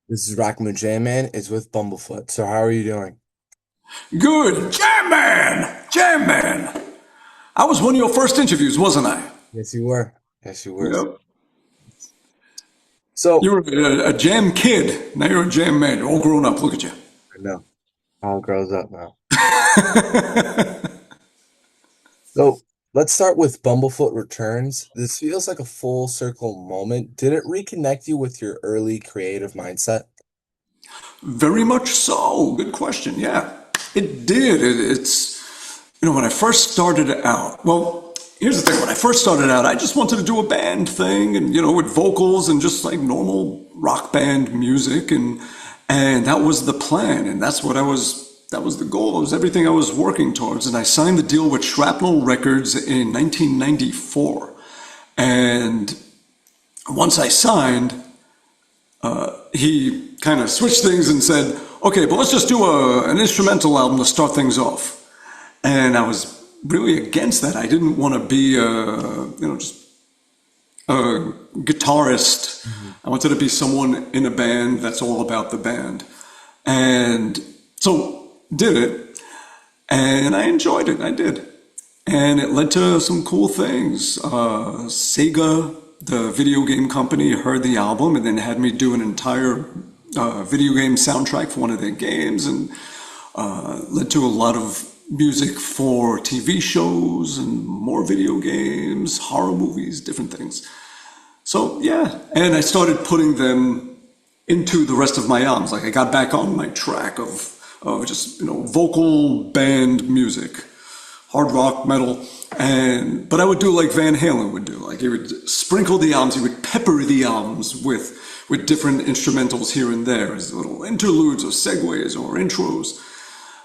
This is Rockman J Man is with Bumblefoot. So how are you doing? Good. Jam Man! Jam Man! I was one of your first interviews, wasn't I? Yes, you were. Yes, you were. Yep. So You were a jam kid. Now you're a jam man. You're all grown up. Look at you. I know all grows up now. So let's start with Bumblefoot Returns. This feels like a full circle moment. Did it reconnect you with your early creative mindset? Very much so. Good question. Yeah, it did. When I first started out, well, here's the thing. When I first started out, I just wanted to do a band thing and, with vocals and just like normal rock band music. And that was the plan. And that was the goal. It was everything I was working towards. And I signed the deal with Shrapnel Records in 1994. And once I signed, he kind of switched things and said, okay, but let's just do an instrumental album to start things off. And I was really against that. I didn't want to be just a guitarist. I wanted to be someone in a band that's all about the band. And so did it. And I enjoyed it. I did. And it led to some cool things. Sega, the video game company, heard the album and then had me do an entire video game soundtrack for one of their games, and led to a lot of music for TV shows and more video games, horror movies, different things. So yeah, and I started putting them into the rest of my albums. Like I got back on my track of just vocal band music, hard rock, metal, but I would do like Van Halen would do. Like he would sprinkle the albums, he would pepper the albums with different instrumentals here and there as little interludes or segues or intros.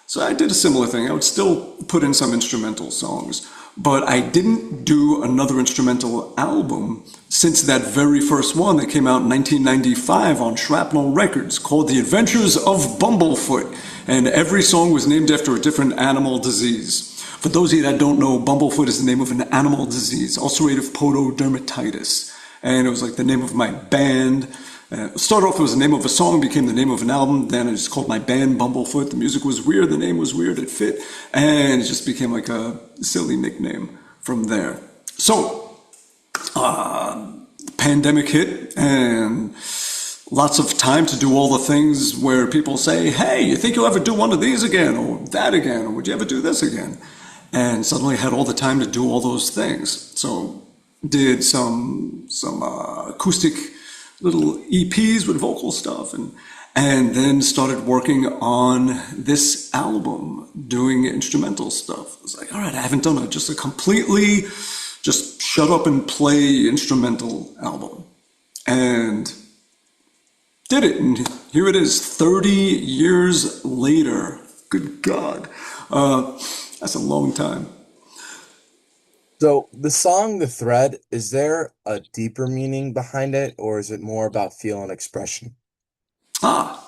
So I did a similar thing. I would still put in some instrumental songs, but I didn't do another instrumental album since that very first one that came out in 1995 on Shrapnel Records called The Adventures of Bumblefoot. And every song was named after a different animal disease. For those of you that don't know, Bumblefoot is the name of an animal disease, ulcerative pododermatitis. And it was like the name of my band. Started off as the name of a song, became the name of an album. Then I just called my band Bumblefoot. The music was weird, the name was weird, it fit. And it just became like a silly nickname from there. So, pandemic hit and lots of time to do all the things where people say, hey, you think you'll ever do one of these again or that again, or would you ever do this again? And suddenly had all the time to do all those things. So did some acoustic little EPs with vocal stuff, and then started working on this album, doing instrumental stuff. I was like, all right, I haven't done just a completely just shut up and play instrumental album. And did it, and here it is 30 years later. Good God. That's a long time. So the song The Thread, is there a deeper meaning behind it, or is it more about feel and expression? Ah,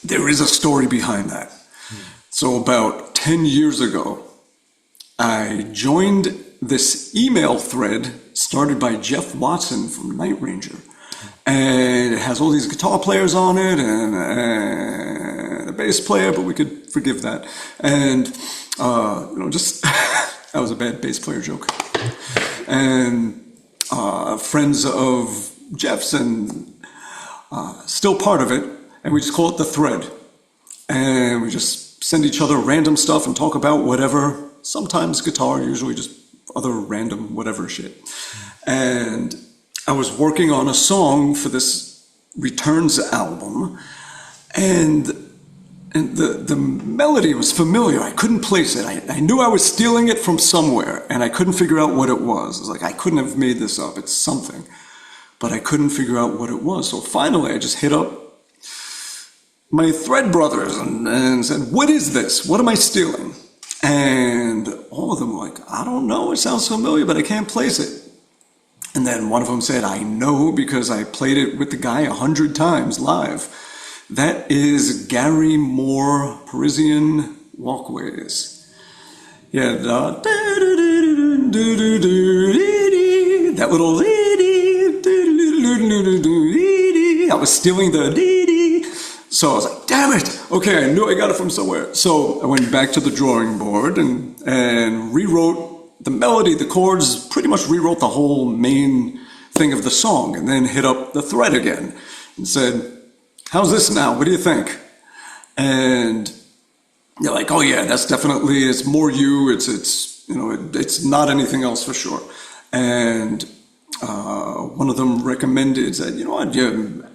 there is a story behind that. So about 10 years ago, I joined this email thread started by Jeff Watson from Night Ranger. And it has all these guitar players on it and a bass player, but we could forgive that. And, just, that was a bad bass player joke. And friends of Jeff's and still part of it. And we just call it The Thread. And we just send each other random stuff and talk about whatever. Sometimes guitar, usually just other random whatever shit. And I was working on a song for this Returns album, and the melody was familiar. I couldn't place it. I knew I was stealing it from somewhere, and I couldn't figure out what it was. It was like, I couldn't have made this up. It's something. But I couldn't figure out what it was. So finally, I just hit up my Thread brothers and said, what is this? What am I stealing? And all of them were like, I don't know. It sounds familiar, but I can't place it. And then one of them said, I know because I played it with the guy 100 times live. That is Gary Moore, Parisian Walkways. Yeah, that little, I was stealing the So I was like, damn it! Okay, I knew I got it from somewhere. So I went back to the drawing board and rewrote the melody, the chords, pretty much rewrote the whole main thing of the song, and then hit up the thread again and said, how's this now? What do you think? And they're like, oh yeah, that's definitely, it's more you, it's not anything else for sure. And one of them recommended, said, you know what,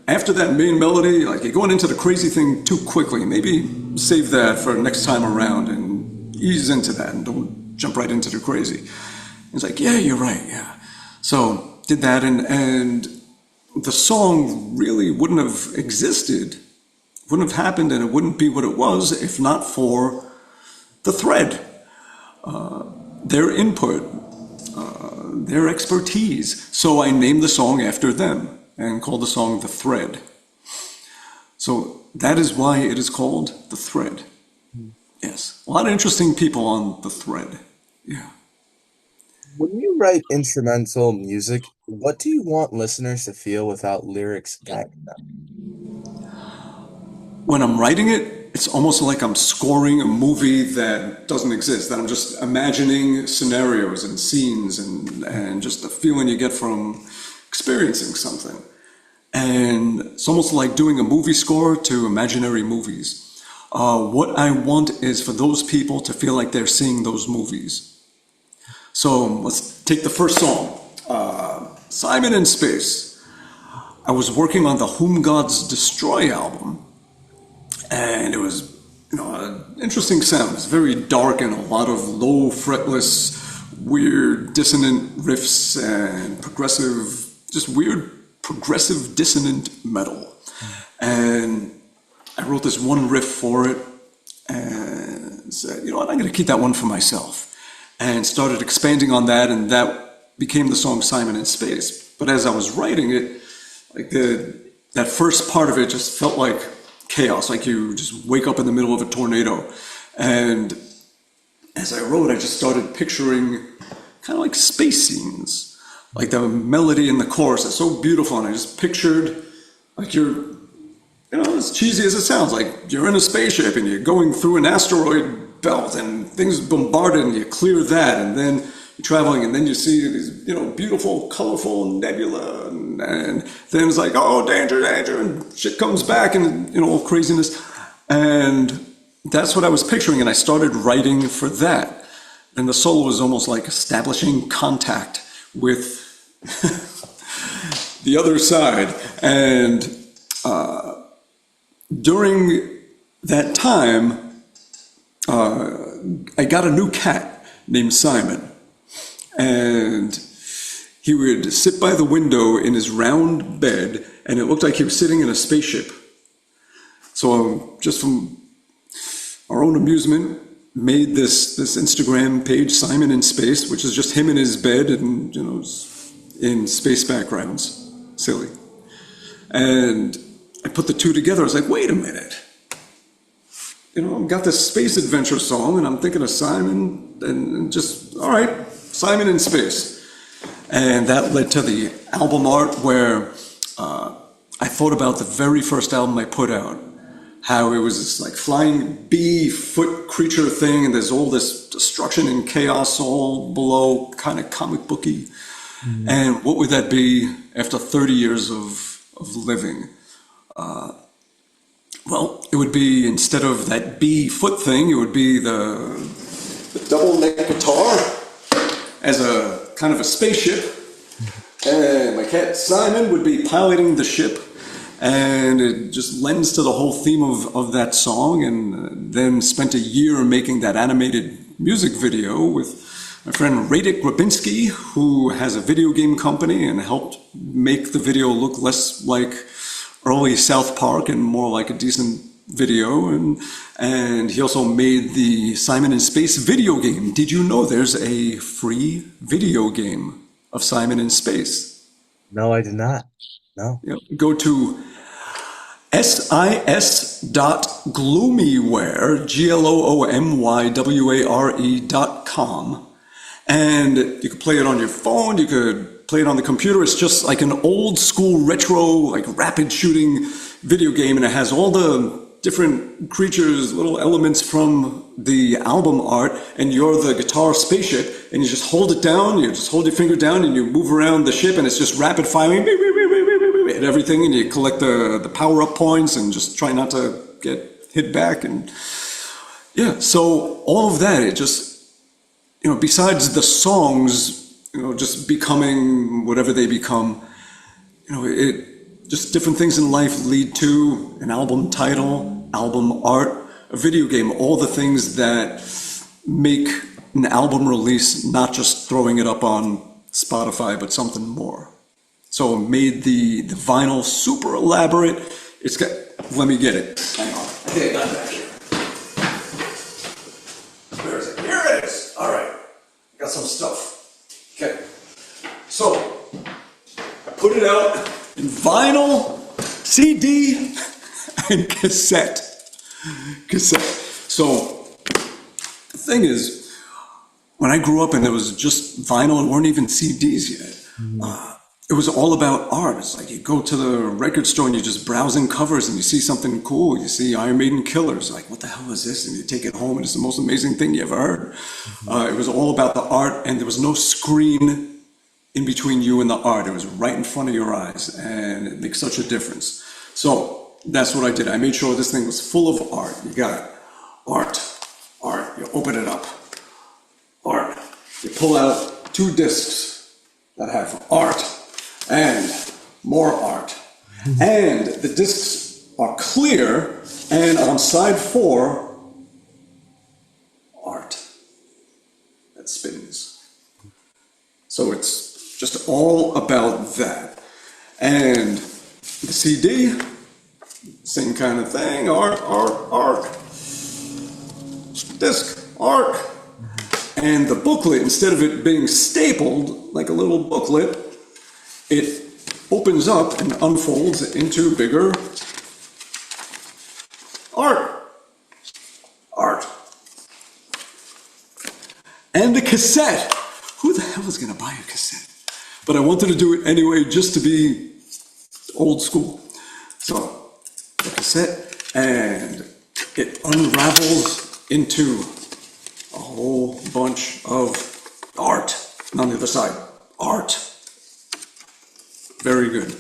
after that main melody, like you're going into the crazy thing too quickly. Maybe save that for next time around and ease into that and don't jump right into the crazy. He's like, yeah, you're right, yeah. So did that, and the song really wouldn't have existed, wouldn't have happened, and it wouldn't be what it was if not for the thread, their input, their expertise. So I named the song after them and called the song The Thread. So that is why it is called The Thread. Yes, a lot of interesting people on The Thread. Yeah. When you write instrumental music, what do you want listeners to feel without lyrics guiding them? When I'm writing it, it's almost like I'm scoring a movie that doesn't exist, that I'm just imagining scenarios and scenes and just the feeling you get from experiencing something. And it's almost like doing a movie score to imaginary movies. What I want is for those people to feel like they're seeing those movies. So let's take the first song, Simon in Space. I was working on the Whom Gods Destroy album, and it was, an interesting sound. It's very dark and a lot of low, fretless, weird, dissonant riffs and just weird, progressive, dissonant metal. And I wrote this one riff for it and said, you know what, I'm going to keep that one for myself. And started expanding on that, and that became the song Simon in Space. But as I was writing it, like that first part of it just felt like chaos, like you just wake up in the middle of a tornado. And as I wrote, I just started picturing kind of like space scenes, like the melody in the chorus is so beautiful, and I just pictured like as cheesy as it sounds, like you're in a spaceship and you're going through an asteroid belt and things bombarded and you clear that, and then you're traveling and then you see these beautiful colorful nebula, and then it's like, oh, danger, danger, and shit comes back, and craziness. And that's what I was picturing, and I started writing for that. And the solo was almost like establishing contact with the other side. And during that time, I got a new cat named Simon, and he would sit by the window in his round bed, and it looked like he was sitting in a spaceship. So just from our own amusement, made this Instagram page, Simon in Space, which is just him in his bed and in space backgrounds, silly. And I put the two together. I was like, wait a minute. I've got this space adventure song, and I'm thinking of Simon, and just, all right, Simon in Space. And that led to the album art, where I thought about the very first album I put out, how it was this like flying bee foot creature thing, and there's all this destruction and chaos all below, kind of comic booky. Mm. And what would that be after 30 years of living? Well, it would be, instead of that bee foot thing, it would be the double neck guitar as a kind of a spaceship. And my cat Simon would be piloting the ship. And it just lends to the whole theme of that song. And then spent a year making that animated music video with my friend Radek Grabinski, who has a video game company and helped make the video look less like early South Park and more like a decent video. And he also made the Simon in Space video game. Did you know there's a free video game of Simon in Space? No, I did not. No. Go to sis.gloomyware, GLOOMYWARE.com, and you could play it on your phone, you could play it on the computer. It's just like an old school retro, like rapid shooting video game, and it has all the different creatures, little elements from the album art, and you're the guitar spaceship, and you just hold it down, you just hold your finger down, and you move around the ship, and it's just rapid firing and everything, and you collect the power-up points and just try not to get hit back. And yeah, so all of that, it just, besides the songs, just becoming whatever they become, it just different things in life lead to an album title, album art, a video game, all the things that make an album release not just throwing it up on Spotify, but something more. So it made the vinyl super elaborate. It's got, let me get it. Hang on. Okay, got it back here. Where is it? Here it is. All right. Got some stuff. Okay. So I put it out in vinyl, CD, and cassette. So the thing is, when I grew up and there was just vinyl and weren't even CDs yet, it was all about art. It's like you go to the record store and you're just browsing covers and you see something cool. You see Iron Maiden Killers. Like, what the hell is this? And you take it home and it's the most amazing thing you ever heard. It was all about the art, and there was no screen in between you and the art. It was right in front of your eyes, and it makes such a difference. So that's what I did. I made sure this thing was full of art. You got art. You open it up. Art. You pull out 2 discs that have art and more art. And the discs are clear, and on side 4, art that spins. So it's just all about that. And the CD, same kind of thing, art. Disc, art. And the booklet, instead of it being stapled like a little booklet, it opens up and unfolds into bigger art. And a cassette. Who the hell is going to buy a cassette? But I wanted to do it anyway, just to be old school. So, the cassette, and it unravels into a whole bunch of art. And on the other side, art. Very good.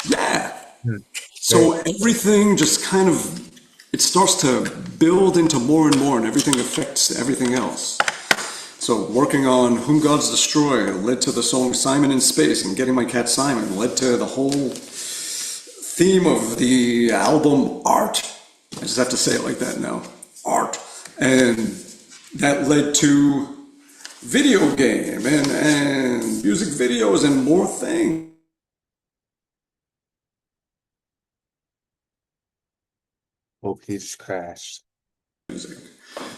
Yeah. So everything just kind of, it starts to build into more and more, and everything affects everything else. So working on Whom Gods Destroy led to the song Simon in Space, and Getting My Cat Simon led to the whole theme of the album Art. I just have to say it like that now. Art. And that led to video game and music videos and more things. Oh, he just crashed.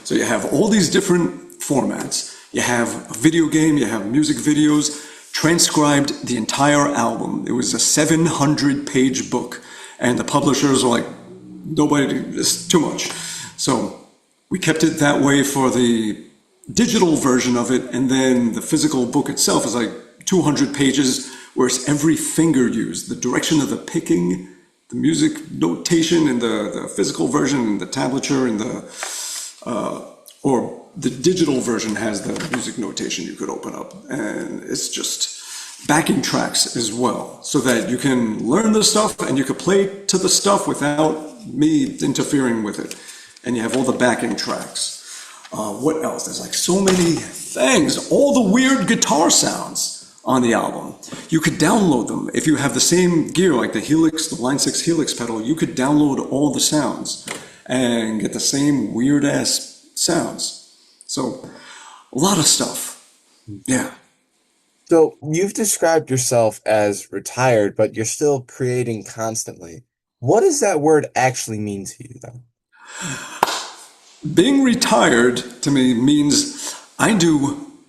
So you have all these different formats. You have a video game, you have music videos, transcribed the entire album. It was a 700-page book, and the publishers were like, nobody, it's too much. So we kept it that way for the digital version of it, and then the physical book itself is like 200 pages, where it's every finger used, the direction of the picking, the music notation in the physical version, and the tablature, and or the digital version has the music notation you could open up, and it's just backing tracks as well, so that you can learn the stuff and you can play to the stuff without me interfering with it. And you have all the backing tracks. What else? There's like so many things. All the weird guitar sounds on the album. You could download them. If you have the same gear, like the Helix, the Line 6 Helix pedal, you could download all the sounds and get the same weird-ass sounds. So, a lot of stuff. Yeah. So you've described yourself as retired, but you're still creating constantly. What does that word actually mean to you, though? Being retired to me means I do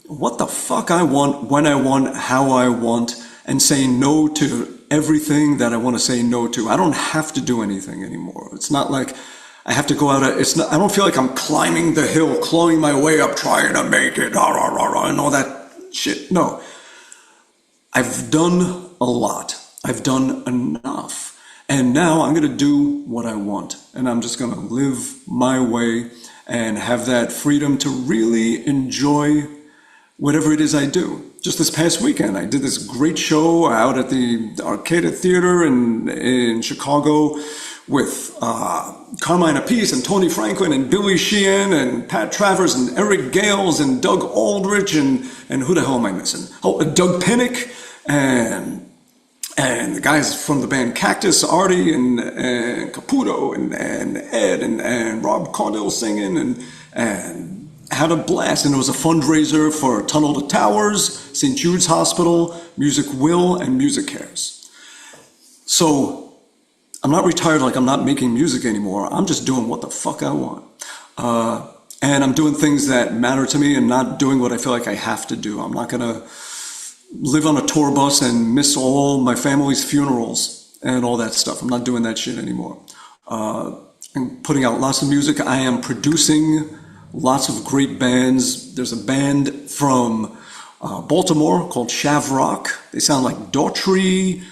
what the fuck I want, when I want, how I want, and say no to everything that I want to say no to. I don't have to do anything anymore. It's not like I have to go out. I don't feel like I'm climbing the hill, clawing my way up, trying to make it, rah, rah, rah, rah, and all that shit. No. I've done a lot. I've done enough. And now I'm going to do what I want. And I'm just going to live my way and have that freedom to really enjoy whatever it is I do. Just this past weekend, I did this great show out at the Arcade Theater in Chicago with Carmine Appice and Tony Franklin and Billy Sheehan and Pat Travers and Eric Gales and Doug Aldrich and who the hell am I missing? Oh, Doug Pinnick and the guys from the band Cactus, Artie and Caputo and Ed and Rob Caudell singing and had a blast. And it was a fundraiser for Tunnel to Towers, St. Jude's Hospital, Music Will, and Music Cares. So I'm not retired, like I'm not making music anymore. I'm just doing what the fuck I want. And I'm doing things that matter to me and not doing what I feel like I have to do. I'm not going to live on a tour bus and miss all my family's funerals and all that stuff. I'm not doing that shit anymore. I'm putting out lots of music. I am producing lots of great bands. There's a band from Baltimore called Shavrock. They sound like Daughtry.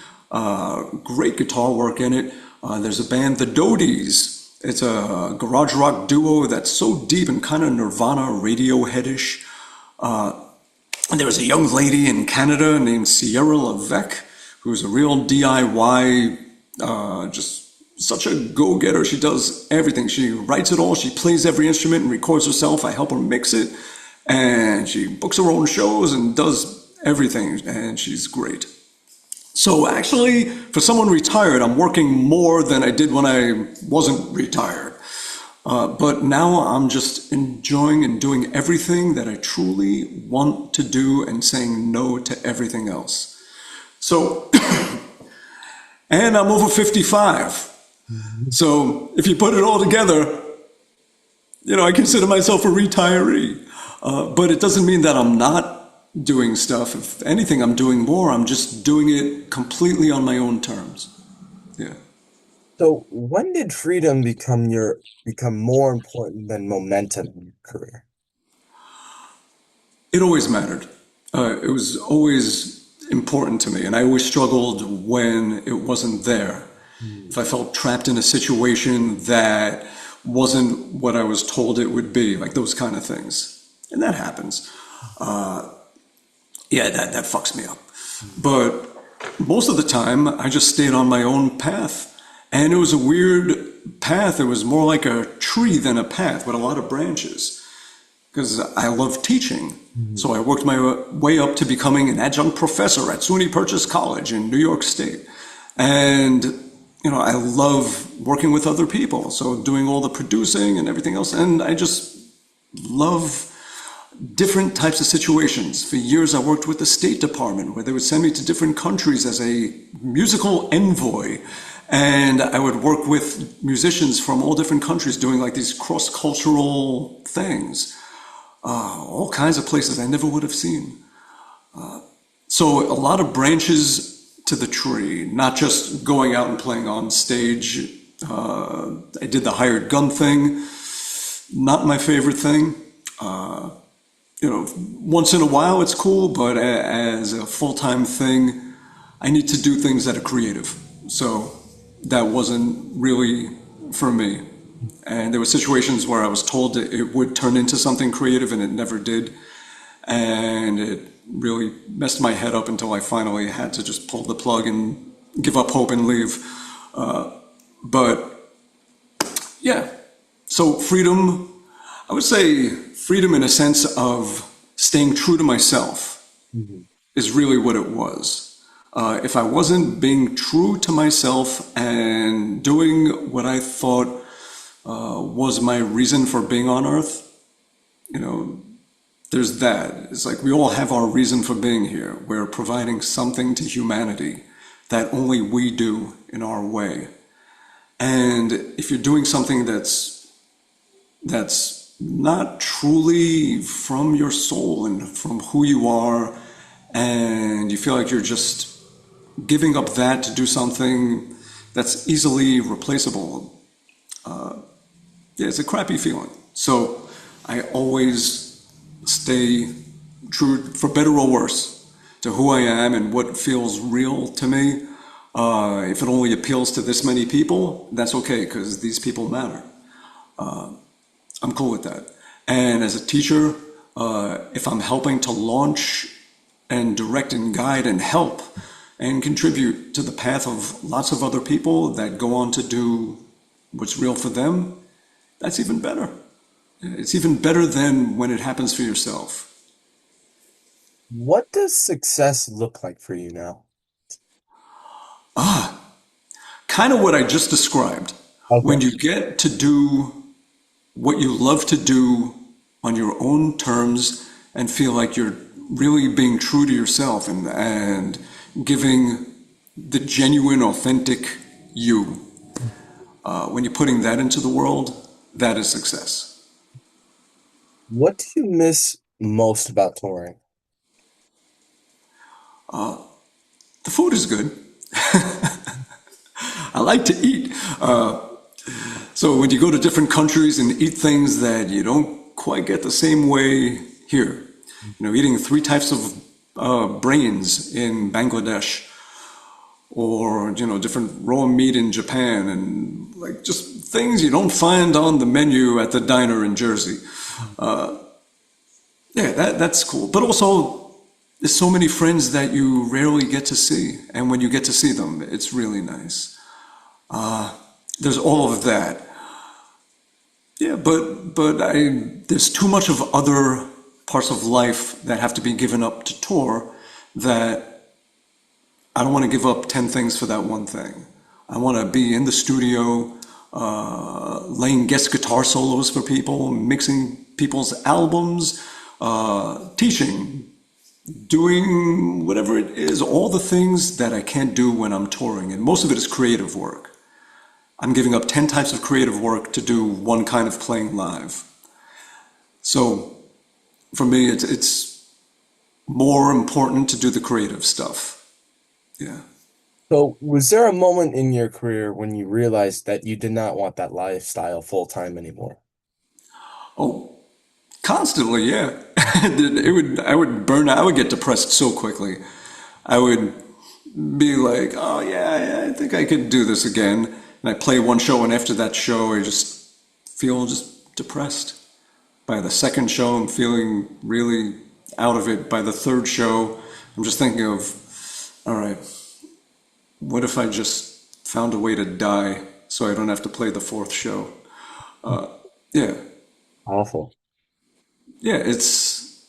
Great guitar work in it. There's a band, the Dodies. It's a garage rock duo that's so deep and kind of Nirvana, Radiohead-ish. And there was a young lady in Canada named Sierra Levesque, who's a real DIY, just such a go-getter. She does everything. She writes it all. She plays every instrument and records herself. I help her mix it. And she books her own shows and does everything. And she's great. So actually, for someone retired, I'm working more than I did when I wasn't retired. But now I'm just enjoying and doing everything that I truly want to do and saying no to everything else. So, and I'm over 55. So if you put it all together, I consider myself a retiree. But it doesn't mean that I'm not doing stuff. If anything, I'm doing more. I'm just doing it completely on my own terms. Yeah. So when did freedom become more important than momentum in your career? It always mattered. It was always important to me, and I always struggled when it wasn't there. If I felt trapped in a situation that wasn't what I was told it would be, like those kind of things. And that happens. Yeah, that fucks me up. But most of the time, I just stayed on my own path. And it was a weird path. It was more like a tree than a path with a lot of branches. Because I love teaching. So I worked my way up to becoming an adjunct professor at SUNY Purchase College in New York State. And I love working with other people. So doing all the producing and everything else. And I just love different types of situations. For years, I worked with the State Department, where they would send me to different countries as a musical envoy. And I would work with musicians from all different countries doing like these cross-cultural things. All kinds of places I never would have seen. So a lot of branches to the tree, not just going out and playing on stage. I did the hired gun thing. Not my favorite thing. Once in a while it's cool, but as a full-time thing, I need to do things that are creative. So that wasn't really for me. And there were situations where I was told that it would turn into something creative and it never did. And it really messed my head up until I finally had to just pull the plug and give up hope and leave. But yeah, so freedom, I would say freedom in a sense of staying true to myself is really what it was. If I wasn't being true to myself and doing what I thought was my reason for being on Earth, there's that. It's like we all have our reason for being here. We're providing something to humanity that only we do in our way. And if you're doing something that's not truly from your soul and from who you are, and you feel like you're just giving up that to do something that's easily replaceable, it's a crappy feeling. So I always stay true, for better or worse, to who I am and what feels real to me. If it only appeals to this many people, that's okay because these people matter. I'm cool with that. And as a teacher, if I'm helping to launch and direct and guide and help and contribute to the path of lots of other people that go on to do what's real for them, that's even better. It's even better than when it happens for yourself. What does success look like for you now? Kind of what I just described. Okay. When you get to do what you love to do on your own terms and feel like you're really being true to yourself and giving the genuine, authentic you, when you're putting that into the world, that is success. What do you miss most about touring? The food is good. I like to eat. So when you go to different countries and eat things that you don't quite get the same way here, eating three types of brains in Bangladesh, or different raw meat in Japan, and like just things you don't find on the menu at the diner in Jersey. Yeah, that's cool. But also, there's so many friends that you rarely get to see, and when you get to see them, it's really nice. There's all of that. Yeah, but there's too much of other parts of life that have to be given up to tour that I don't want to give up 10 things for that one thing. I want to be in the studio, laying guest guitar solos for people, mixing people's albums, teaching, doing whatever it is, all the things that I can't do when I'm touring. And most of it is creative work. I'm giving up 10 types of creative work to do one kind of playing live. So for me, it's more important to do the creative stuff. Yeah. So, was there a moment in your career when you realized that you did not want that lifestyle full time anymore? Oh, constantly, yeah. I would burn out. I would get depressed so quickly. I would be like, oh yeah, I think I could do this again. And I play one show, and after that show, I just feel just depressed. By the second show, I'm feeling really out of it. By the third show, I'm just thinking of, all right, what if I just found a way to die so I don't have to play the fourth show? Yeah, Awful. yeah, it's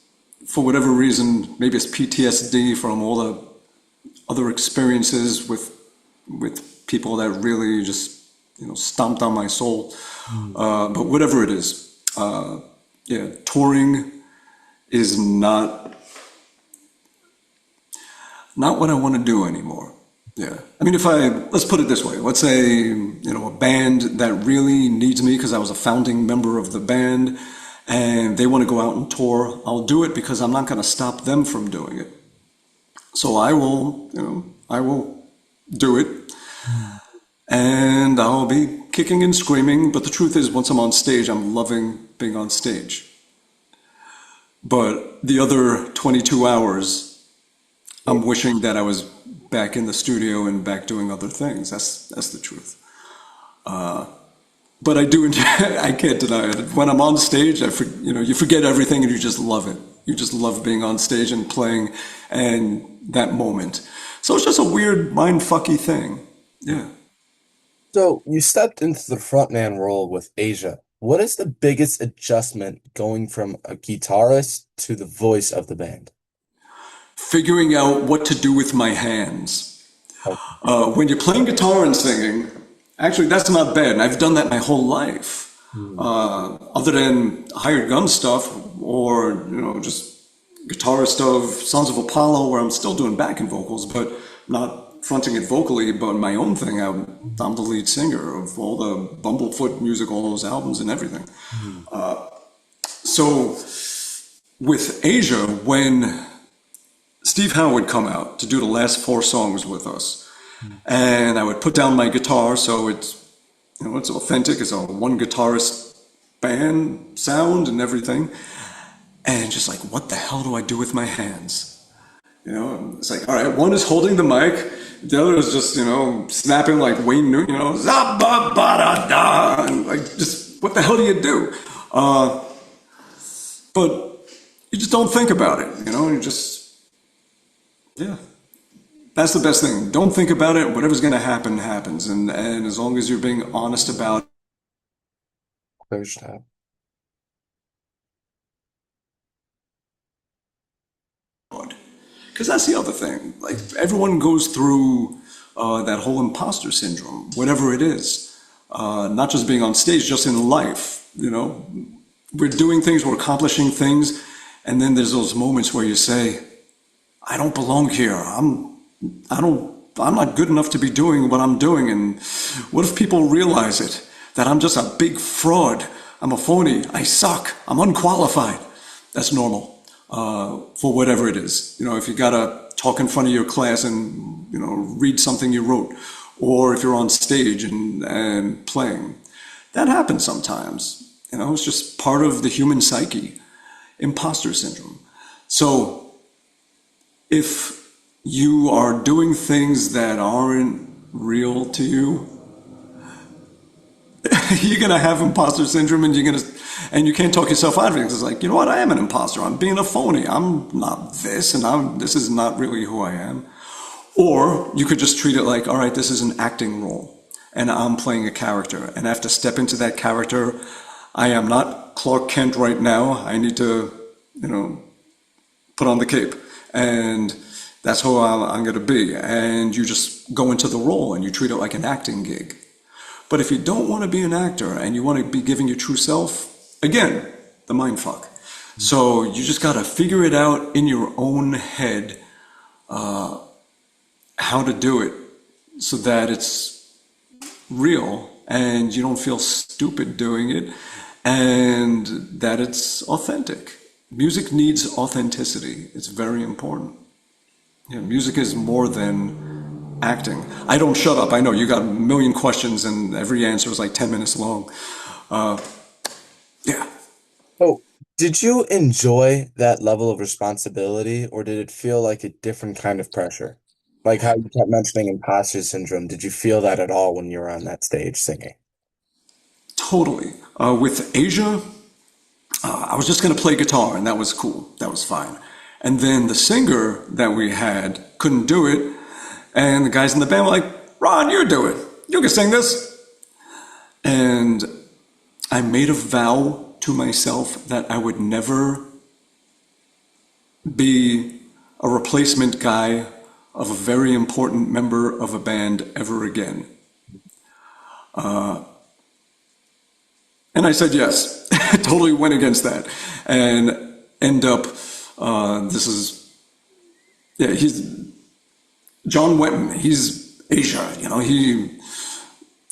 for whatever reason, maybe it's PTSD from all the other experiences with people that really just stomped on my soul. Mm. But whatever it is, yeah, touring is not what I want to do anymore. Yeah, I mean, let's put it this way. Let's say a band that really needs me because I was a founding member of the band, and they want to go out and tour. I'll do it because I'm not going to stop them from doing it. So I will do it, and I'll be kicking and screaming. But the truth is, once I'm on stage, I'm loving being on stage. But the other 22 hours, I'm wishing that I was back in the studio and back doing other things. That's the truth. But I do enjoy, I can't deny it. When I'm on stage, you forget everything and you just love it. You just love being on stage and playing and that moment. So it's just a weird mind-fucky thing. Yeah. So, you stepped into the frontman role with Asia. What is the biggest adjustment going from a guitarist to the voice of the band? Figuring out what to do with my hands. Oh, When you're playing guitar and singing, actually, that's not bad. And I've done that my whole life. hmm. Other than hired gun stuff or, just guitarist of Sons of Apollo, where I'm still doing backing vocals, but not fronting it vocally, but my own thing. I'm the lead singer of all the Bumblefoot music, all those albums and everything. Hmm. So with Asia, when Steve Howe would come out to do the last four songs with us, and I would put down my guitar, so it's authentic. It's a one guitarist band sound and everything, and just like, what the hell do I do with my hands? It's like, all right, one is holding the mic, The other is just, snapping like Wayne Newton, za-ba-ba-da-da, and like, just, what the hell do you do? But you just don't think about it, you just, yeah. That's the best thing. Don't think about it. Whatever's going to happen, happens. And as long as you're being honest about Close tab. it. Because that's the other thing. Like, everyone goes through that whole imposter syndrome, whatever it is. Not just being on stage, just in life, We're doing things, we're accomplishing things, and then there's those moments where you say, I don't belong here. I'm not good enough to be doing what I'm doing. And what if people realize it? That I'm just a big fraud. I'm a phony. I suck. I'm unqualified. That's normal for whatever it is. If you gotta talk in front of your class and read something you wrote, or if you're on stage and playing, that happens sometimes. It's just part of the human psyche, imposter syndrome. So if you are doing things that aren't real to you, you're gonna have imposter syndrome, and you can't talk yourself out of it. It's like, you know what? I am an imposter. I'm being a phony. I'm not this, and this is not really who I am. Or you could just treat it like, all right, this is an acting role, and I'm playing a character, and I have to step into that character. I am not Clark Kent right now. I need to, put on the cape, and that's who I'm going to be. And you just go into the role and you treat it like an acting gig. But if you don't want to be an actor and you want to be giving your true self, again, the mind fuck. So you just got to figure it out in your own head, how to do it so that it's real and you don't feel stupid doing it, and that it's authentic. Music needs authenticity. It's very important. Music is more than acting. I don't shut up. I know you got a million questions and every answer is like 10 minutes long. Yeah. Oh, did you enjoy that level of responsibility, or did it feel like a different kind of pressure? Like how you kept mentioning imposter syndrome. Did you feel that at all when you were on that stage singing? Totally. With Asia, I was just going to play guitar, and that was cool. That was fine. And then the singer that we had couldn't do it, and the guys in the band were like, Ron, you do it. You can sing this. And I made a vow to myself that I would never be a replacement guy of a very important member of a band ever again. And I said yes. I totally went against that, and end up. He's John Wetton. He's Asia.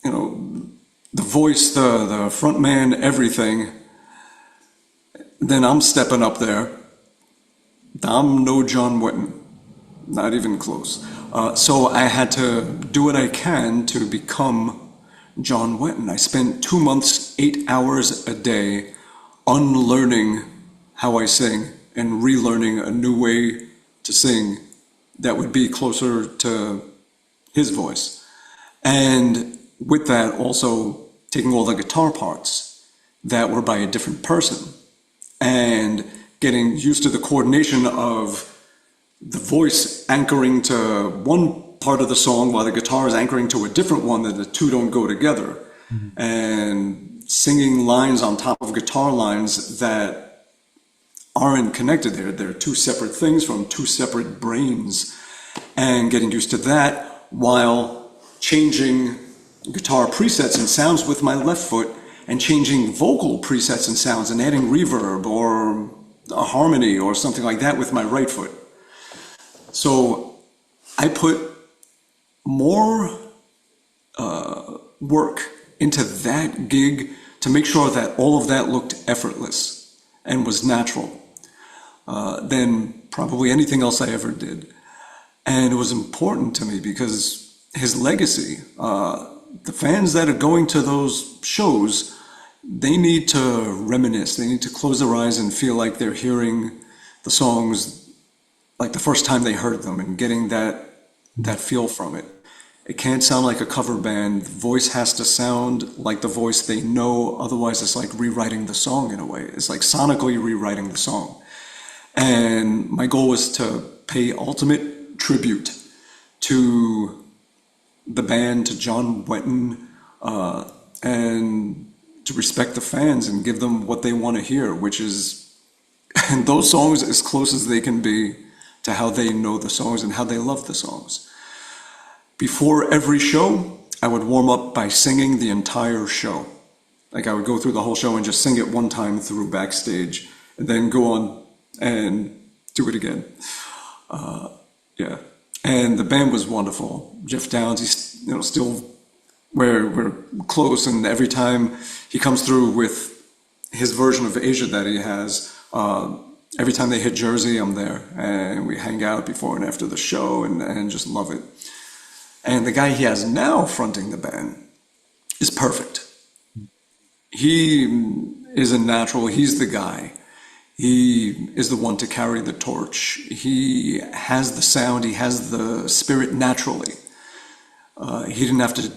The voice, the front man, everything. Then I'm stepping up there. I'm no John Wetton, not even close. So I had to do what I can to become John Wetton. I spent 2 months, 8 hours a day unlearning how I sing and relearning a new way to sing that would be closer to his voice. And with that, also taking all the guitar parts that were by a different person and getting used to the coordination of the voice anchoring to one part of the song while the guitar is anchoring to a different one, that the two don't go together. Mm-hmm. And singing lines on top of guitar lines that aren't connected. They're two separate things from two separate brains, and getting used to that while changing guitar presets and sounds with my left foot and changing vocal presets and sounds and adding reverb or a harmony or something like that with my right foot. So I put more work into that gig to make sure that all of that looked effortless and was natural than probably anything else I ever did. And it was important to me because his legacy, the fans that are going to those shows, they need to reminisce. They need to close their eyes and feel like they're hearing the songs like the first time they heard them and getting that that feel from it. It can't sound like a cover band. The voice has to sound like the voice they know. Otherwise, it's like rewriting the song in a way. It's like sonically rewriting the song. And my goal was to pay ultimate tribute to the band, to John Wetton, and to respect the fans and give them what they want to hear, which is and those songs as close as they can be to how they know the songs and how they love the songs. Before every show, I would warm up by singing the entire show. Like I would go through the whole show and just sing it one time through backstage, and then go on and do it again. Yeah, and the band was wonderful. Jeff Downs, he's still we're close, and every time he comes through with his version of Asia that he has, every time they hit Jersey, I'm there, and we hang out before and after the show, and just love it. And the guy he has now fronting the band is perfect. He is a natural. He's the guy. He is the one to carry the torch. He has the sound. He has the spirit naturally. He didn't have to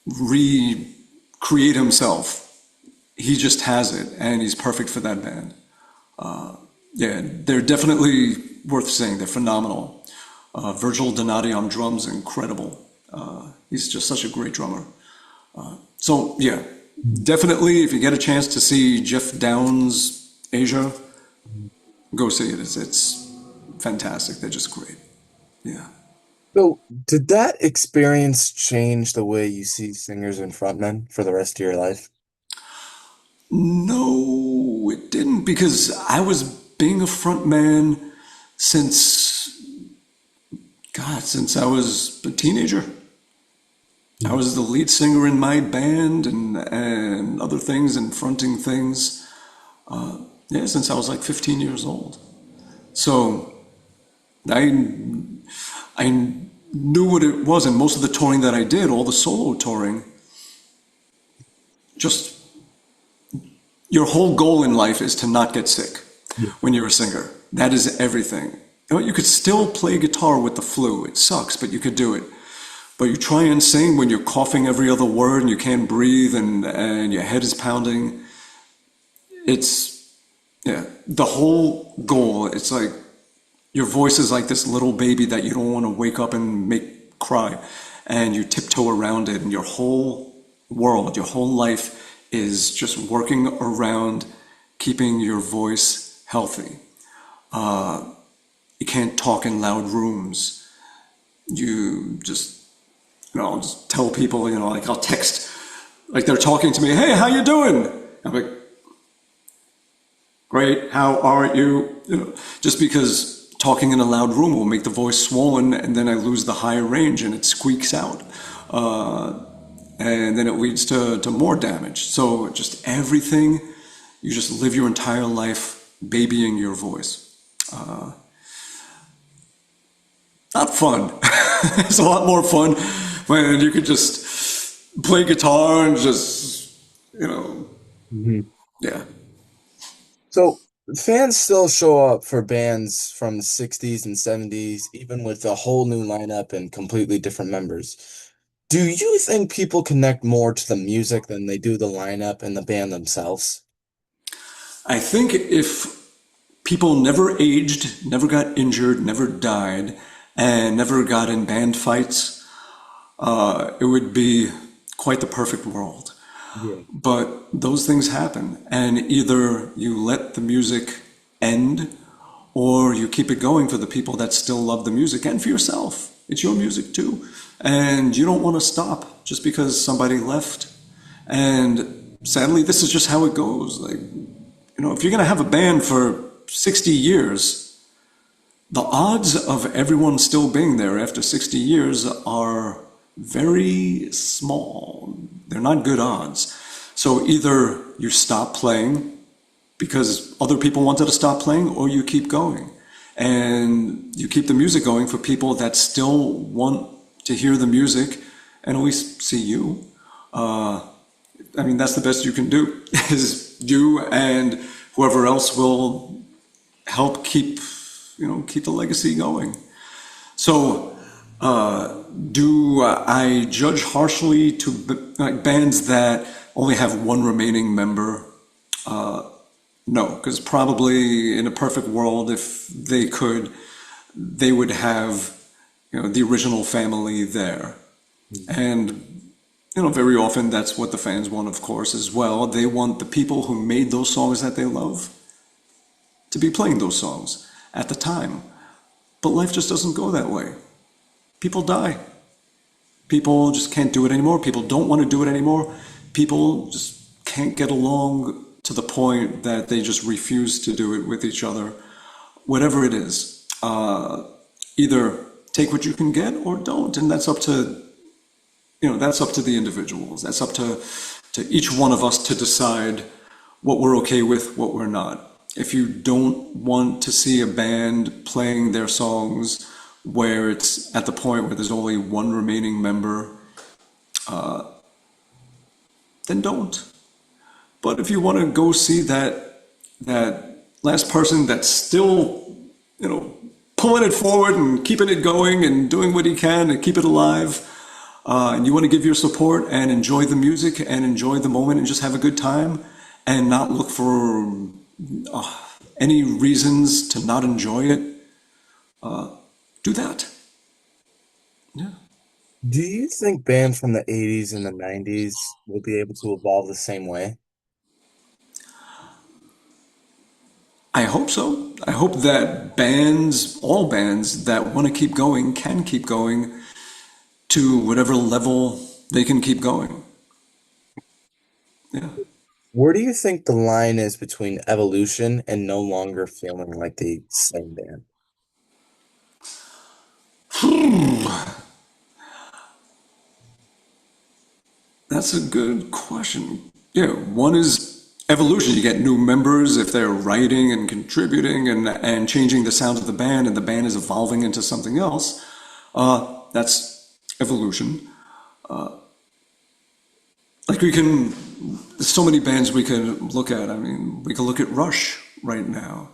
recreate himself. He just has it, and he's perfect for that band. Yeah, they're definitely worth seeing. They're phenomenal. Virgil Donati on drums, incredible. He's just such a great drummer. So yeah, definitely if you get a chance to see Jeff Downs' Asia, go see it. It's fantastic. They're just great. Yeah. So, did that experience change the way you see singers and frontmen for the rest of your life? No, it didn't, because I was being a front man since, God, since I was a teenager. I was the lead singer in my band and other things and fronting things. Yeah, since I was like 15 years old. So I knew what it was, and most of the touring that I did, all the solo touring, just your whole goal in life is to not get sick when you're a singer. That is everything. You could still play guitar with the flu. It sucks, but you could do it. But you try and sing when you're coughing every other word and you can't breathe and your head is pounding. Yeah, the whole goal, it's like your voice is like this little baby that you don't want to wake up and make cry. And you tiptoe around it, and your whole world, your whole life is just working around keeping your voice healthy. You can't talk in loud rooms. You just, I'll just tell people, like I'll text, like they're talking to me, hey, how you doing? I'm like, great, how are you? Just because talking in a loud room will make the voice swollen, and then I lose the high range and it squeaks out. And then it leads to more damage. So just everything, you just live your entire life babying your voice. Not fun. It's a lot more fun when you could just play guitar and just, yeah. So, fans still show up for bands from the 60s and 70s, even with a whole new lineup and completely different members. Do you think people connect more to the music than they do the lineup and the band themselves? I think if people never aged, never got injured, never died, and never got in band fights, it would be quite the perfect world. Yeah. But those things happen, and either you let the music end or you keep it going for the people that still love the music and for yourself. It's your music too. And you don't want to stop just because somebody left. And sadly, this is just how it goes. Like, if you're going to have a band for 60 years, the odds of everyone still being there after 60 years are very small. They're not good odds. So either you stop playing because other people wanted to stop playing, or you keep going. And you keep the music going for people that still want to hear the music and always see you. That's the best you can do, is you and whoever else will help keep the legacy going. So Do I judge harshly to like bands that only have one remaining member? No, because probably in a perfect world, if they could, they would have, the original family there. And, very often that's what the fans want, of course, as well. They want the people who made those songs that they love to be playing those songs at the time. But life just doesn't go that way. People die. People just can't do it anymore. People don't want to do it anymore. People just can't get along to the point that they just refuse to do it with each other. Whatever it is, either take what you can get or don't, and that's up to the individuals. That's up to each one of us to decide what we're okay with, what we're not. If you don't want to see a band playing their songs where it's at the point where there's only one remaining member, then don't. But if you want to go see that last person that's still, pulling it forward and keeping it going and doing what he can to keep it alive, and you want to give your support and enjoy the music and enjoy the moment and just have a good time and not look for any reasons to not enjoy it, do that. Yeah. Do you think bands from the 80s and the 90s will be able to evolve the same way? I hope so. I hope that bands, all bands that want to keep going, can keep going to whatever level they can keep going. Yeah. Where do you think the line is between evolution and no longer feeling like the same band? That's a good question. Yeah, one is evolution. You get new members if they're writing and contributing and changing the sound of the band, and the band is evolving into something else. That's evolution. Like there's so many bands we can look at. I mean, we can look at Rush right now.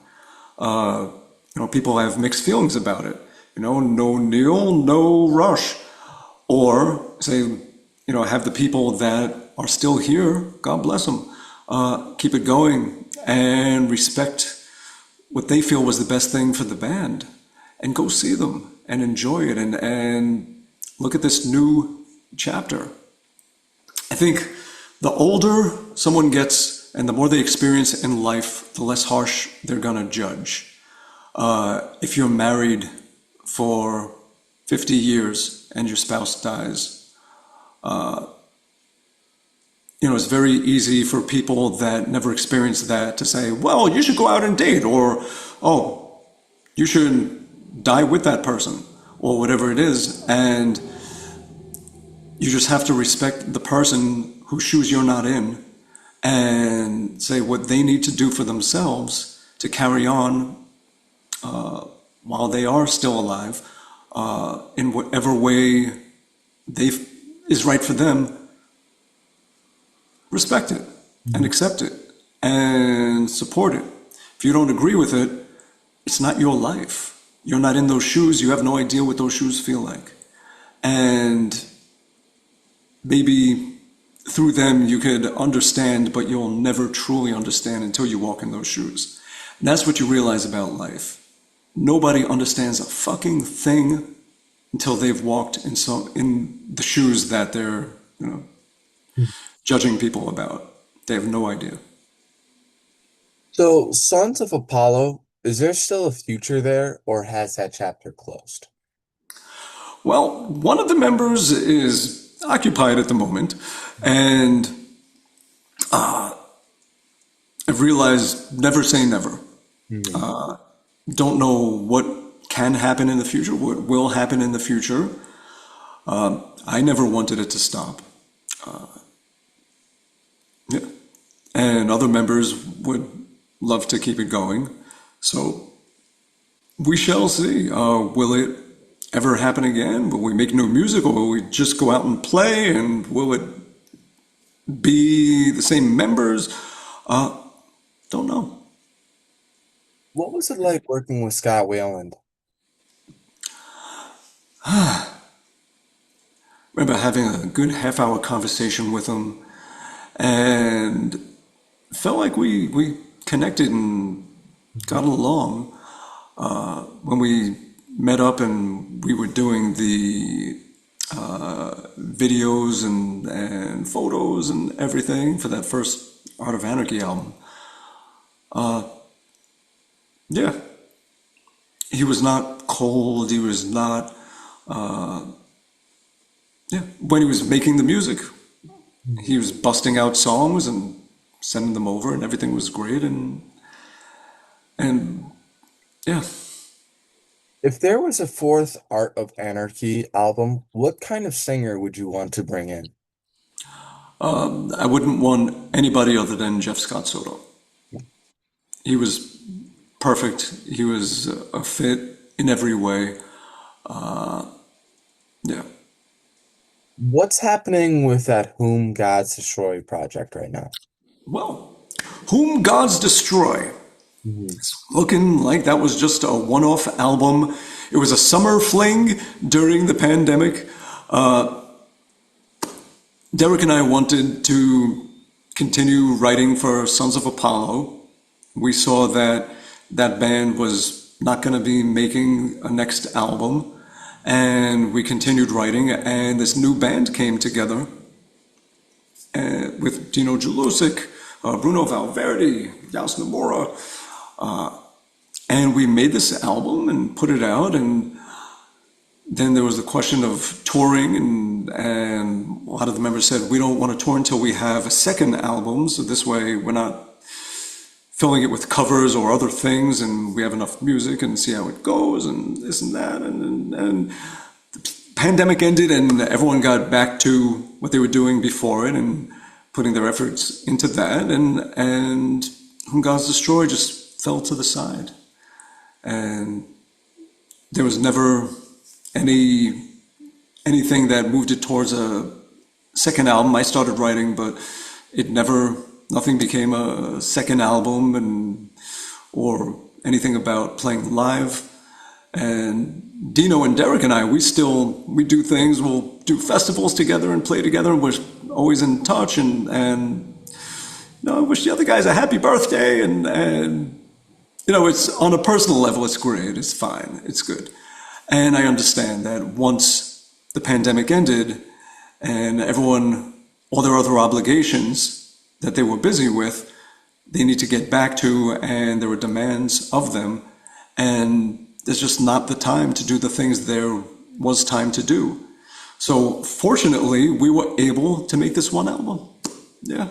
People have mixed feelings about it. No Neil, no Rush. Or say, have the people that are still here, God bless them, keep it going and respect what they feel was the best thing for the band and go see them and enjoy it and look at this new chapter. I think the older someone gets and the more they experience in life, the less harsh they're gonna judge. If you're married for 50 years and your spouse dies, it's very easy for people that never experienced that to say, well, you should go out and date, or, oh, you should die with that person, or whatever it is. And you just have to respect the person whose shoes you're not in and say what they need to do for themselves to carry on while they are still alive in whatever way they is right for them. Respect it and accept it and support it. If you don't agree with it, it's not your life. You're not in those shoes. You have no idea what those shoes feel like. And maybe through them you could understand, but you'll never truly understand until you walk in those shoes. And that's what you realize about life. Nobody understands a fucking thing until they've walked in the shoes that they're, judging people about. They have no idea. So, Sons of Apollo, is there still a future there, or has that chapter closed? Well, one of the members is occupied at the moment, and I've realized never say never. Hmm. Don't know what can happen in the future, what will happen in the future. I never wanted it to stop. Yeah. And other members would love to keep it going. So we shall see. Will it ever happen again? Will we make new music, or will we just go out and play? And will it be the same members? Uh, don't know. What was it like working with Scott Weiland? Remember having a good half-hour conversation with him, and felt like we connected and got along when we met up and we were doing the videos and photos and everything for that first Art of Anarchy album. Yeah, he was not cold. He was not. Yeah, when he was making the music, he was busting out songs and sending them over, and everything was great. And yeah, If there was a fourth Art of Anarchy album, what kind of singer would you want to bring in? I wouldn't want anybody other than Jeff Scott Soto. He was perfect. He was a fit in every way. Yeah. What's happening with that Whom Gods Destroy project right now? Well, Whom Gods Destroy. Mhm. It's looking like that was just a one-off album. It was a summer fling during the pandemic. Derek and I wanted to continue writing for Sons of Apollo. We saw that that band was not going to be making a next album, and we continued writing, and this new band came together with Dino Jelusic, Bruno Valverde, Yas Nomura, and we made this album and put it out, and then there was the question of touring, and a lot of the members said, we don't want to tour until we have a second album, so this way we're not filling it with covers or other things, and we have enough music and see how it goes, and this and that, and the pandemic ended, and everyone got back to what they were doing before it, and putting their efforts into that, and Whom Gods Destroy just fell to the side, and there was never anything that moved it towards a second album. I started writing, but nothing became a second album, or anything about playing live. And Dino and Derek and I, we do things. We'll do festivals together and play together, and we're always in touch. And I wish the other guys a happy birthday, and it's on a personal level, it's great, it's fine, it's good. And I understand that once the pandemic ended and all their other obligations that they were busy with, they need to get back to, and there were demands of them. And there's just not the time to do the things there was time to do. So fortunately, we were able to make this one album. Yeah.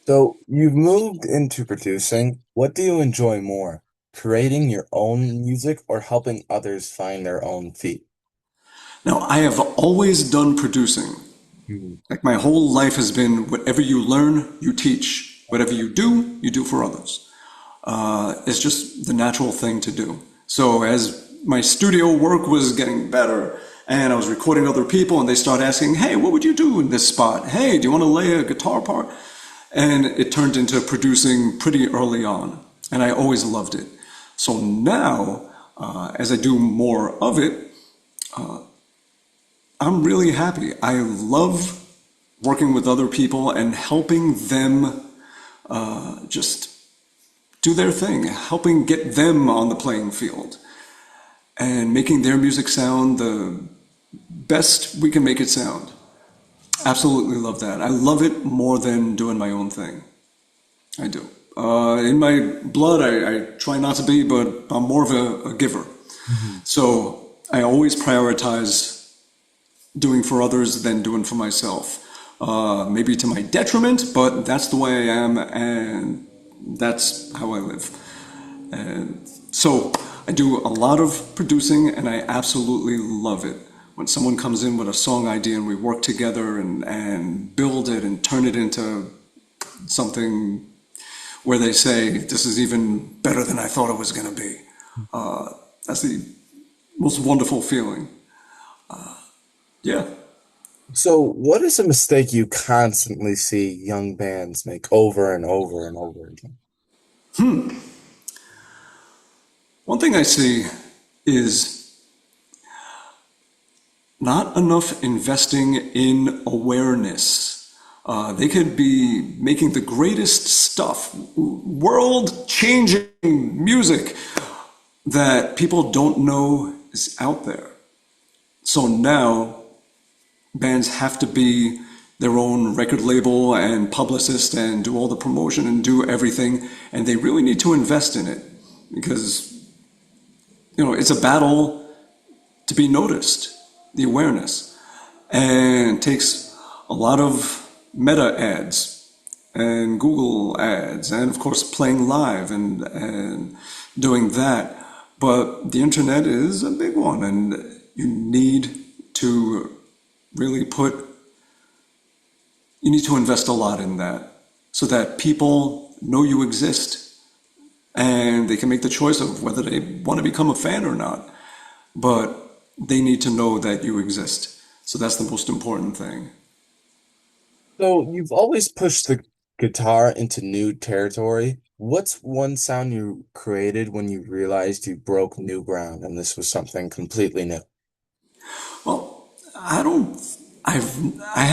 So you've moved into producing. What do you enjoy more? Creating your own music or helping others find their own feet? Now, I have always done producing. Mhm. Like my whole life has been whatever you learn, you teach. Whatever you do for others. It's just the natural thing to do. So as my studio work was getting better and I was recording other people and they start asking, hey, what would you do in this spot? Hey, do you want to lay a guitar part? And it turned into producing pretty early on. And I always loved it. So now, as I do more of it, I'm really happy. I love working with other people and helping them just do their thing, helping get them on the playing field and making their music sound the best we can make it sound. Absolutely love that. I love it more than doing my own thing. I do. In my blood, I try not to be, but I'm more of a giver. Mhm. So I always prioritize doing for others than doing for myself. Maybe to my detriment, but that's the way I am, and that's how I live. And so I do a lot of producing, and I absolutely love it. When someone comes in with a song idea and we work together and build it and turn it into something where they say, this is even better than I thought it was going to be. That's the most wonderful feeling. Yeah. So, what is a mistake you constantly see young bands make over and over and over again? One thing I see is not enough investing in awareness. They could be making the greatest stuff, world changing music that people don't know is out there. So now bands have to be their own record label and publicist and do all the promotion and do everything. And they really need to invest in it because, it's a battle to be noticed, the awareness. And it takes a lot of meta ads and Google ads and of course playing live and doing that. But the internet is a big one and you need to really you need to invest a lot in that so that people know you exist and they can make the choice of whether they want to become a fan or not. But they need to know that you exist. So that's the most important thing. So you've always pushed the guitar into new territory. What's one sound you created when you realized you broke new ground and this was something completely new? Well, I don't, I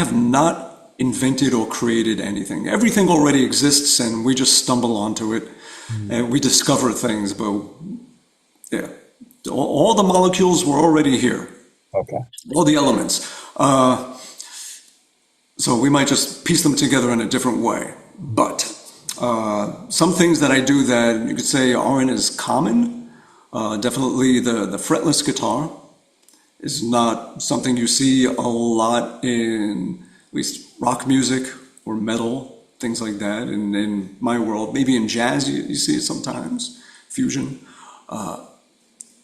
have not invented or created anything. Everything already exists and we just stumble onto it Mm. and we discover things, but yeah, all the molecules were already here, Okay. all the elements. So we might just piece them together in a different way. But some things that I do that you could say aren't as common, definitely the fretless guitar is not something you see a lot in at least rock music or metal, things like that. In my world, maybe in jazz you see it sometimes, fusion.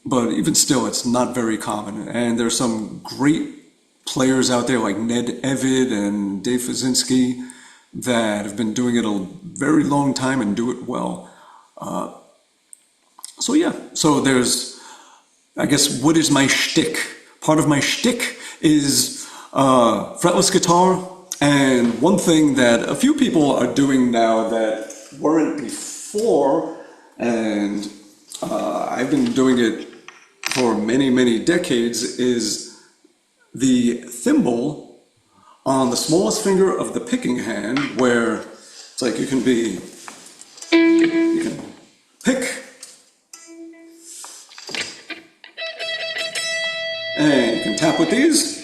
But even still, it's not very common. And there's some great players out there like Ned Evid and Dave Fazinski that have been doing it a very long time and do it well. So yeah, so there's, I guess, what is my shtick? Part of my shtick is fretless guitar, and one thing that a few people are doing now that weren't before, and I've been doing it for many, many decades, is the thimble on the smallest finger of the picking hand, where it's like you can pick, and you can tap with these,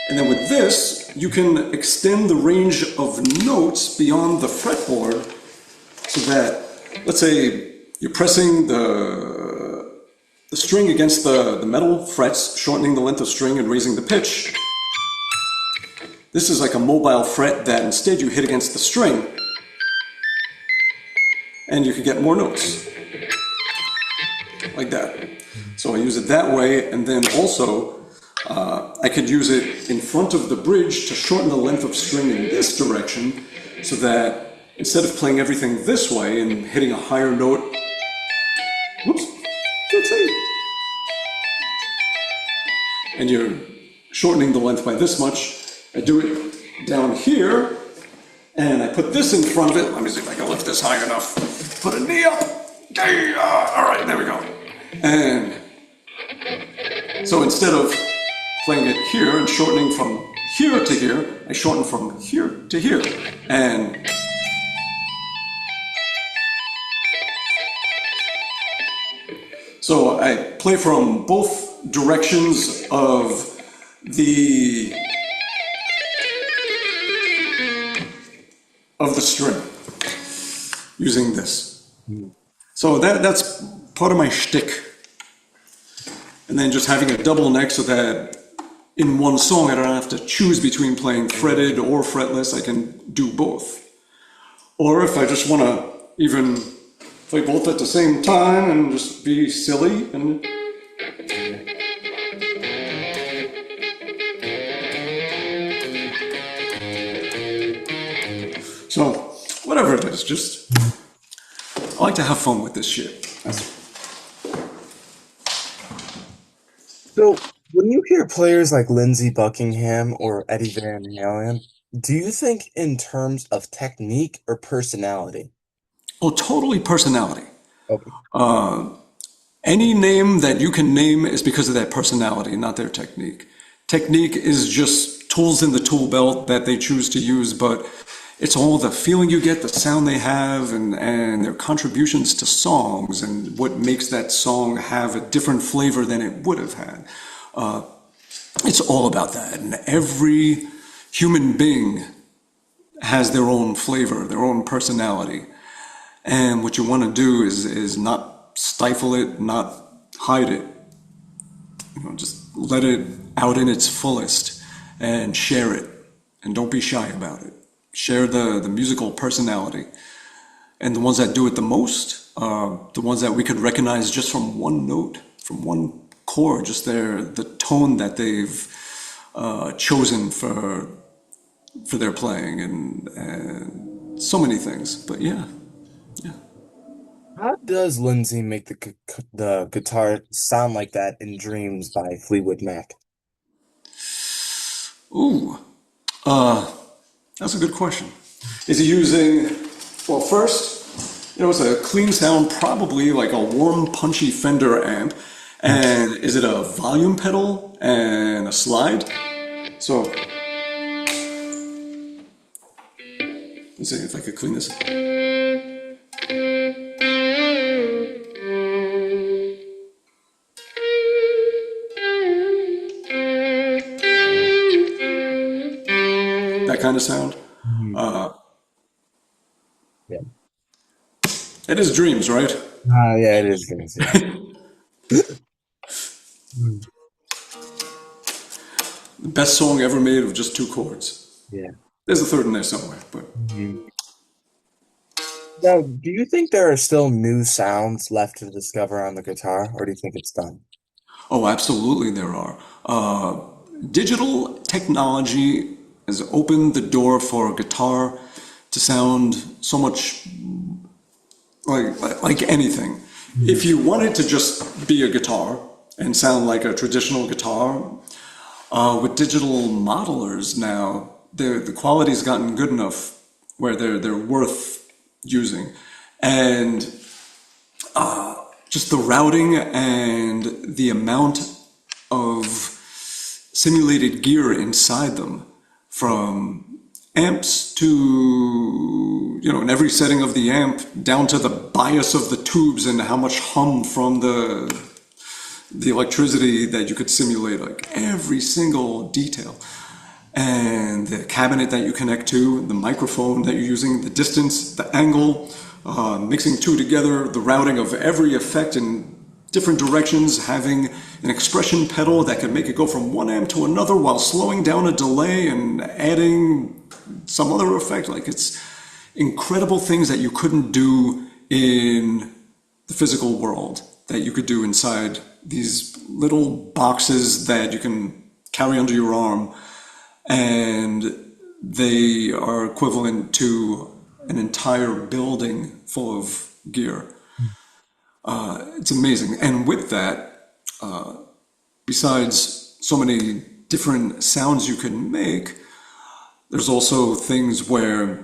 and then with this, you can extend the range of notes beyond the fretboard so that, let's say, you're pressing the string against the metal frets, shortening the length of string and raising the pitch. This is like a mobile fret that instead you hit against the string and you can get more notes like that. So I use it that way, and then also I could use it in front of the bridge to shorten the length of string in this direction so that instead of playing everything this way and hitting a higher note, whoops, let's see, and you're shortening the length by this much, I do it down here, and I put this in front of it. Let me see if I can lift this high enough. Put a knee up. All right, there we go. And so instead of playing it here and shortening from here to here, I shorten from here to here. And so I play from both directions of the string using this. Mm. So that's part of my shtick. And then just having a double neck so that in one song I don't have to choose between playing fretted or fretless. I can do both. Or if I just want to even play both at the same time and just be silly and so whatever it is, just I like to have fun with this shit. So when you hear players like Lindsey Buckingham or Eddie Van Halen, do you think in terms of technique or personality? Oh, totally personality. Okay. Any name that you can name is because of their personality, not their technique. Technique is just tools in the tool belt that they choose to use, but it's all the feeling you get, the sound they have, and their contributions to songs, and what makes that song have a different flavor than it would have had. It's all about that. And every human being has their own flavor, their own personality. And what you want to do is not stifle it, not hide it. Just let it out in its fullest and share it. And don't be shy about it. Share the musical personality. And the ones that do it the most are the ones that we could recognize just from one note, from one chord, just the tone that they've chosen for their playing, and so many things. But yeah, yeah. How does Lindsay make the guitar sound like that in Dreams by Fleetwood Mac? Ooh, uh, that's a good question. Is he using, well, first, it's a clean sound, probably like a warm, punchy Fender amp. And is it a volume pedal and a slide? So, let's see if I could clean this. That kind of sound. Mhm. Uh, Yeah. it is Dreams, right? Yeah, it is Dreams, yeah. Mm. The best song ever made of just two chords. Yeah. There's a third in there somewhere, but Mhm. Now, do you think there are still new sounds left to discover on the guitar, or do you think it's done? oh, absolutely there are. Digital technology has opened the door for guitar to sound so much like anything. If you wanted to just be a guitar and sound like a traditional guitar, with digital modelers now, the quality's gotten good enough where they're worth using, and just the routing and the amount of simulated gear inside them, from amps to, in every setting of the amp down to the bias of the tubes and how much hum from the electricity that you could simulate, like every single detail. And the cabinet that you connect to, the microphone that you're using, the distance, the angle, mixing two together, the routing of every effect in different directions, having an expression pedal that can make it go from one amp to another while slowing down a delay and adding some other effect. Like, it's incredible things that you couldn't do in the physical world that you could do inside these little boxes that you can carry under your arm, and they are equivalent to an entire building full of gear. It's amazing. And with that, besides so many different sounds you can make, there's also things where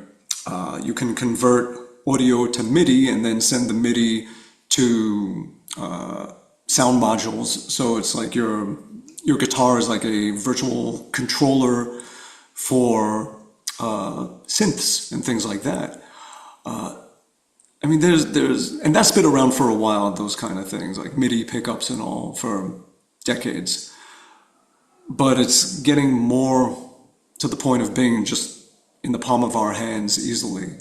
you can convert audio to MIDI and then send the MIDI to sound modules. So it's like your guitar is like a virtual controller for synths and things like that. I mean, and that's been around for a while, those kind of things, like MIDI pickups and all, for decades. But it's getting more to the point of being just in the palm of our hands easily.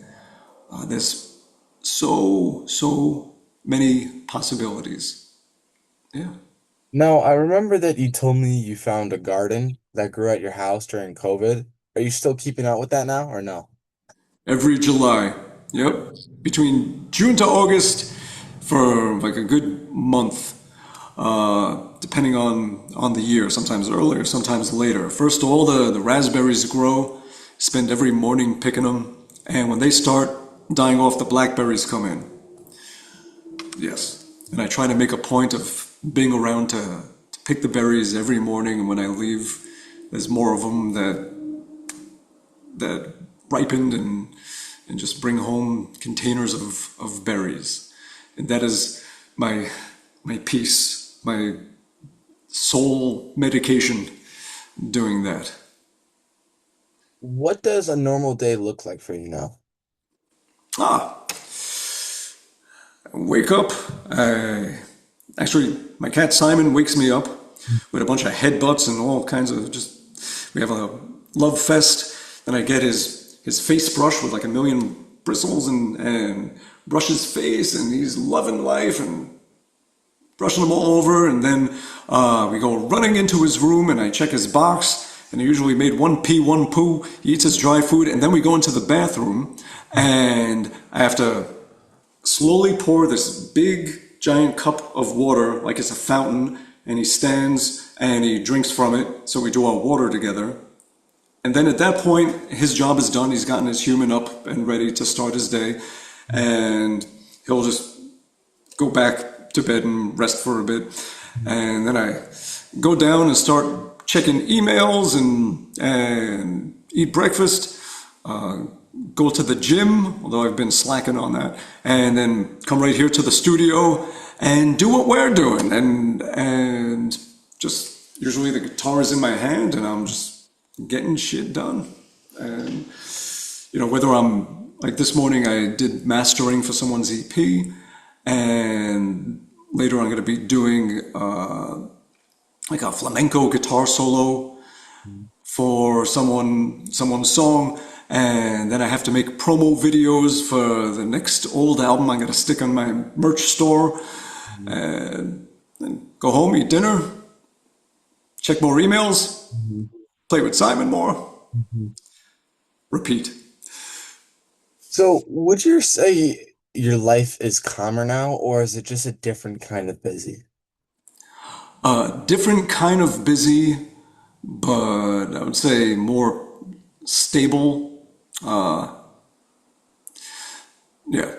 There's so many possibilities. Yeah. Now, I remember that you told me you found a garden that grew at your house during COVID. Are you still keeping up with that now, or no? Every July. Yep. Between June to August for like a good month, depending on the year, sometimes earlier, sometimes later. First, all the raspberries grow, spend every morning picking them, and when they start dying off, the blackberries come in. Yes. And I try to make a point of being around to pick the berries every morning, and when I leave, there's more of them that ripened, and just bring home containers of berries. And that is my my peace, my soul medication doing that. What does a normal day look like for you now? Ah, wake up. Actually, my cat Simon wakes me up with a bunch of headbutts and all kinds of just. We have a love fest. Then I get his face brush with like a million bristles and brush his face, and he's loving life and brushing them all over. And then we go running into his room, and I check his box. And he usually made one pee, one poo. He eats his dry food, and then we go into the bathroom, and I have to slowly pour this big giant cup of water like it's a fountain, and he stands and he drinks from it, so we do our water together. And then at that point his job is done. He's gotten his human up and ready to start his day, and he'll just go back to bed and rest for a bit. And then I go down and start checking emails and eat breakfast, go to the gym, although I've been slacking on that, and then come right here to the studio and do what we're doing. And just usually the guitar is in my hand and I'm just getting shit done. And whether I'm like this morning, I did mastering for someone's EP, and later I'm going to be doing like a flamenco guitar solo for someone's song, and then I have to make promo videos for the next old album I'm going to stick on my merch store, and then go home, eat dinner, check more emails, Mhm. play with Simon more, Mhm. repeat. So, would you say your life is calmer now, or is it just a different kind of busy? Different kind of busy, but I would say more stable. Yeah,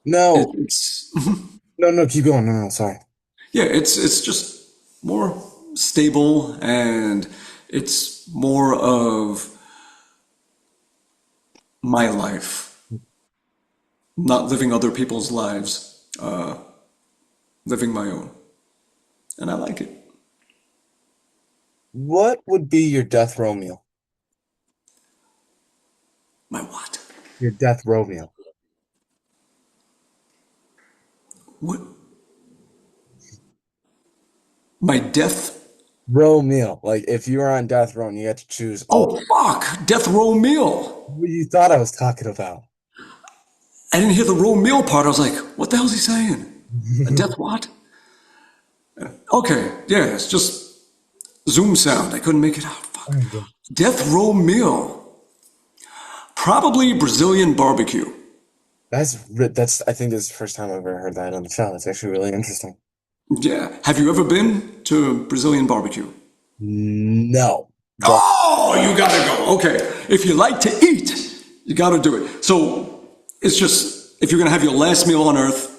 No, it's no, no, keep going. No, no, sorry. yeah, it's just more stable, and it's more of my life, not living other people's lives, living my own, and I like it. What would be your death row meal? My what? Your death row meal. What? My death? Row meal. Like if you were on death row and you had to choose, oh, Oh fuck! Death row meal. what you thought I was talking about. I didn't hear the row meal part. I was like, what the hell is he saying? A death what? Okay, yeah, it's just Zoom sound. I couldn't make it out. Fuck. Death row meal. Probably Brazilian barbecue. That's I think this is the first time I've ever heard that on the show. That's actually really interesting. Yeah. Have you ever been to Brazilian barbecue? No, but Oh, you gotta go. Okay. If you like to eat, you gotta do it. So it's just, if you're gonna have your last meal on earth,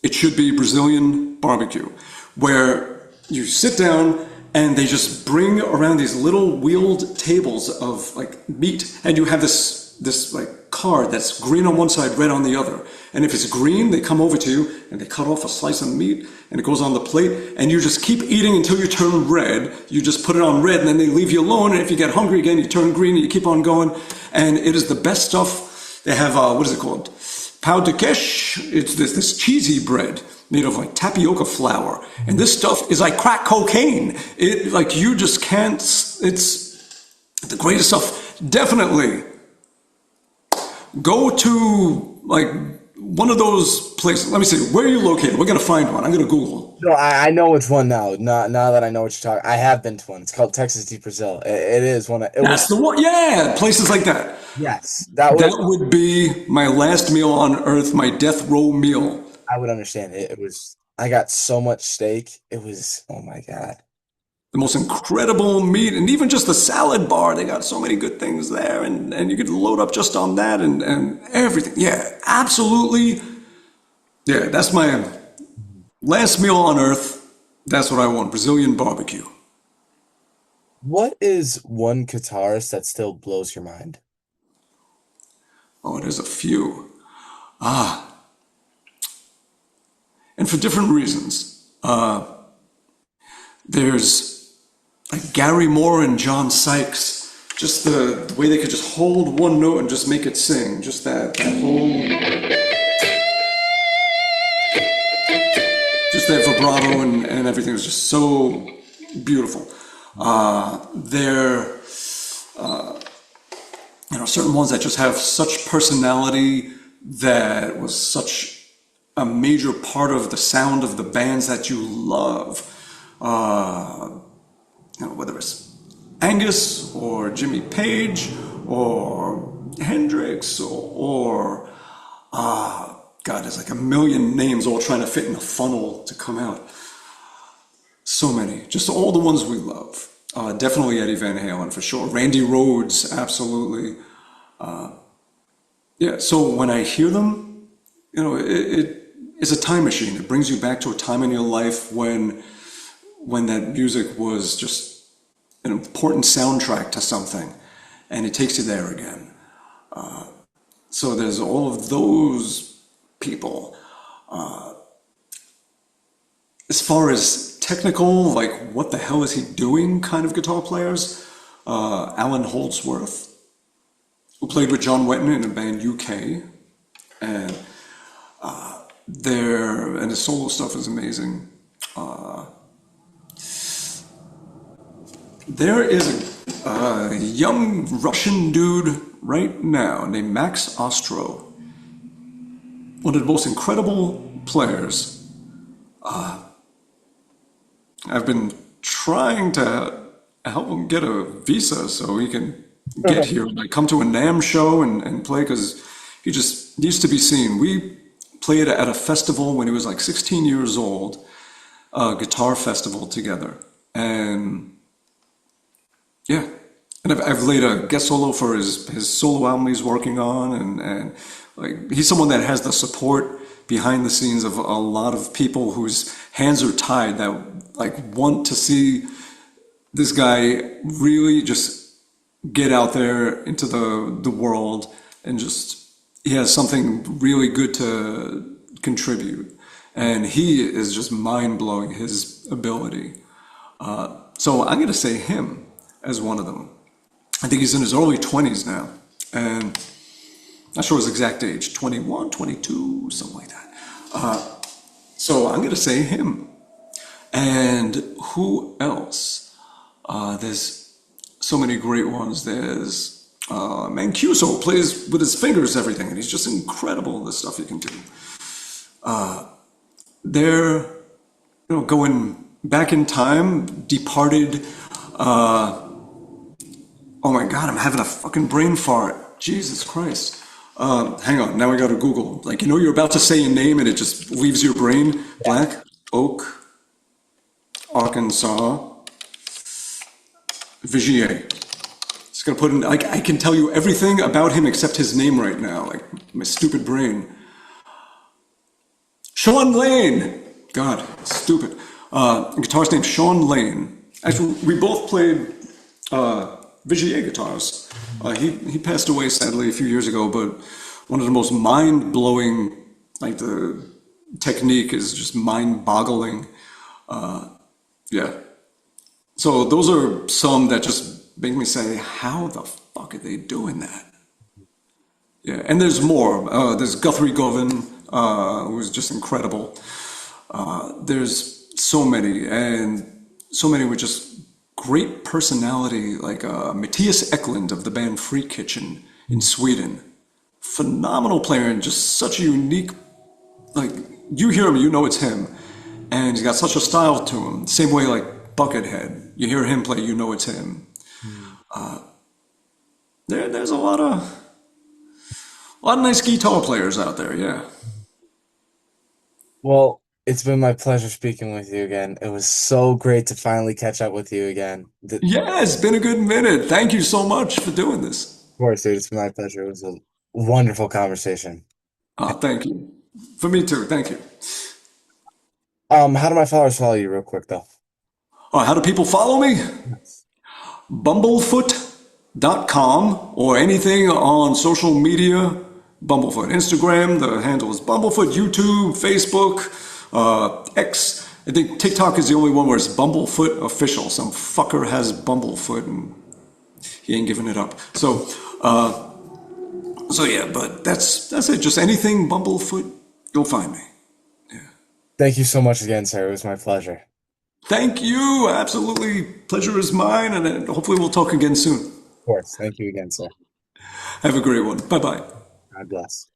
it should be Brazilian barbecue, where you sit down and they just bring around these little wheeled tables of like meat, and you have this like card that's green on one side, red on the other. And if it's green, they come over to you and they cut off a slice of meat and it goes on the plate, and you just keep eating until you turn red. You just put it on red and then they leave you alone. And if you get hungry again, you turn green and you keep on going. And it is the best stuff. They have, what is it called? Pão de queijo. It's this cheesy bread made of like tapioca flour. And this stuff is like crack cocaine. It, like, you just can't, it's the greatest stuff. Definitely go to like one of those places. Let me see. Where are you located? We're gonna find one. I'm gonna Google. no, I know which one now. Now that I know what you're talking, I have been to one. It's called Texas de Brazil. It is one of it was That's the one. Yeah, places like that. yes, that That was would be my last meal on earth. My death row meal. I would understand it. It was I got so much steak. It was oh my God. The most incredible meat, and even just the salad bar. They got so many good things there, and you could load up just on that and everything. Yeah, absolutely. Yeah, that's my last meal on earth. That's what I want. Brazilian barbecue. What is one guitarist that still blows your mind? Oh, there's a few. Ah, and for different reasons. There's like Gary Moore and John Sykes, just the way they could just hold one note and just make it sing, just that whole, just that vibrato and everything was just so beautiful. There, certain ones that just have such personality that was such a major part of the sound of the bands that you love. Whether it's Angus or Jimmy Page or Hendrix or God, there's like a million names all trying to fit in a funnel to come out. So many, just all the ones we love. Definitely Eddie Van Halen for sure. Randy Rhoads, absolutely. Yeah, so when I hear them, it's a time machine. It brings you back to a time in your life when that music was just an important soundtrack to something, and it takes you there again. So there's all of those people. As far as technical, like what the hell is he doing kind of guitar players, Alan Holdsworth, who played with John Wetton in the band UK, and and his solo stuff is amazing. There is a young Russian dude right now named Max Ostro, one of the most incredible players. I've been trying to help him get a visa so he can get here, like come to a NAMM show and play, because he just needs to be seen. We played at a festival when he was like 16 years old, a guitar festival together, and yeah, and I've laid a guest solo for his solo album he's working on, and like he's someone that has the support behind the scenes of a lot of people whose hands are tied, that like want to see this guy really just get out there into the world, and just he has something really good to contribute, and he is just mind-blowing, his ability. So I'm going to say him as one of them. I think he's in his early 20s now, and not sure his exact age, 21, 22, something like that. So I'm going to say him. And who else? There's so many great ones. There's Mancuso, plays with his fingers everything, and he's just incredible, the stuff he can do. They're, going back in time, departed, oh my God, I'm having a fucking brain fart. Jesus Christ. Hang on, now I gotta Google. Like, you're about to say a name and it just leaves your brain blank. Oak, Arkansas, Vigier. Just gonna put in, I can tell you everything about him except his name right now, like my stupid brain. Sean Lane! God, stupid. Guitarist named Sean Lane. Actually, we both played Vigier guitars. He passed away sadly a few years ago, but one of the most mind-blowing, like the technique is just mind-boggling. Yeah. So those are some that just make me say, how the fuck are they doing that? Yeah, and there's more. There's Guthrie Govan, who's just incredible. There's so many, and so many with just great personality, like Matthias Eklund of the band Free Kitchen in Sweden. Phenomenal player, and just such a unique, like, you hear him, you know it's him. And he's got such a style to him. Same way like Buckethead. You hear him play, you know it's him. There's a lot of nice guitar players out there, yeah. Well, it's been my pleasure speaking with you again. It was so great to finally catch up with you again. Of Yeah, it's been a good minute. Thank you so much for doing this. course, dude, it's been my pleasure. It was a wonderful conversation. Thank you. For me too, thank you. How do my followers follow you real quick though? How do people follow me? Bumblefoot.com or anything on social media. Bumblefoot. Instagram, the handle is Bumblefoot. YouTube, Facebook, X. I think TikTok is the only one where it's Bumblefoot official. Some fucker has Bumblefoot and he ain't giving it up. So yeah, but that's it. Just anything Bumblefoot, you'll find me. Thank you so much again, sir. It was my pleasure. Of Thank you. Absolutely, pleasure is mine, and hopefully we'll talk again soon. course. Thank you again, sir. Have a great one. Bye bye. God bless.